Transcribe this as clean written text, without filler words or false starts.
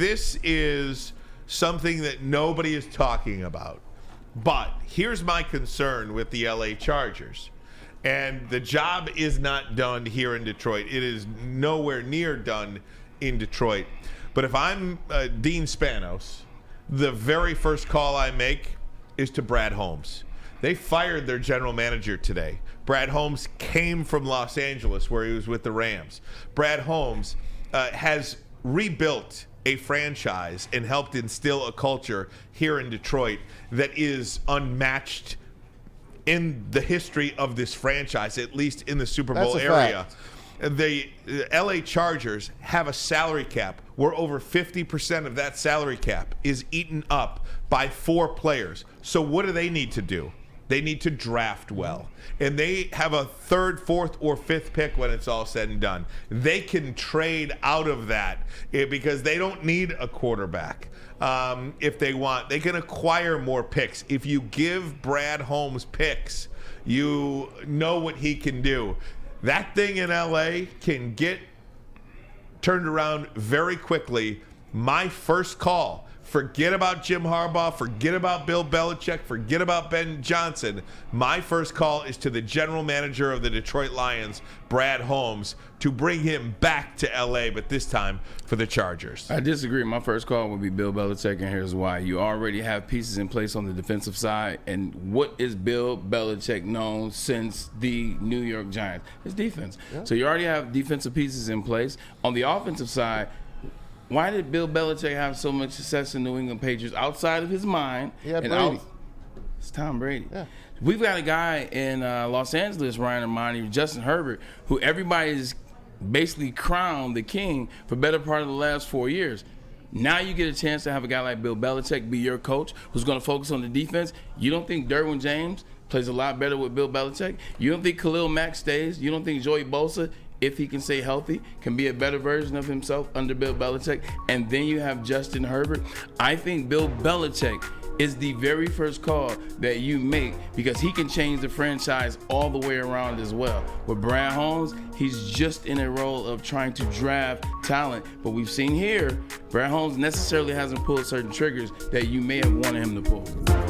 this is something that nobody is talking about. But here's my concern with the LA Chargers. And the job is not done here in Detroit. It is nowhere near done in Detroit. But if I'm Dean Spanos, the very first call I make is to Brad Holmes. They fired their general manager today. Brad Holmes came from Los Angeles, where he was with the Rams. Brad Holmes has rebuilt a franchise and helped instill a culture here in Detroit that is unmatched in the history of this franchise, at least in the Super Bowl area. The LA Chargers have a salary cap where over 50% of that salary cap is eaten up by 4 players. So what do they need to do? They need to draft well. And they have a 3rd, 4th, or 5th pick when it's all said and done. They can trade out of that because they don't need a quarterback if they want. They can acquire more picks. If you give Brad Holmes picks, you know what he can do. That thing in LA can get turned around very quickly. My first call, forget about Jim Harbaugh, forget about Bill Belichick, forget about Ben Johnson. My first call is to the general manager of the Detroit Lions, Brad Holmes, to bring him back to LA, but this time for the Chargers. I disagree. My first call would be Bill Belichick, and here's why. You already have pieces in place on the defensive side, and what is Bill Belichick known since the New York Giants? It's defense. Yeah. So you already have defensive pieces in place. On the offensive side, why did Bill Belichick have so much success in New England Patriots outside of his mind? Yeah, Brady. It's Tom Brady. Yeah. We've got a guy in Los Angeles, Ryan Ermanni, Justin Herbert, who everybody's basically crowned the king for better part of the last 4 years. Now you get a chance to have a guy like Bill Belichick be your coach who's going to focus on the defense. You don't think Derwin James plays a lot better with Bill Belichick? You don't think Khalil Mack stays? You don't think Joey Bosa, if he can stay healthy, can be a better version of himself under Bill Belichick? And then you have Justin Herbert. I think Bill Belichick is the very first call that you make because he can change the franchise all the way around as well. With Brad Holmes, he's just in a role of trying to draft talent. But we've seen here, Brad Holmes necessarily hasn't pulled certain triggers that you may have wanted him to pull.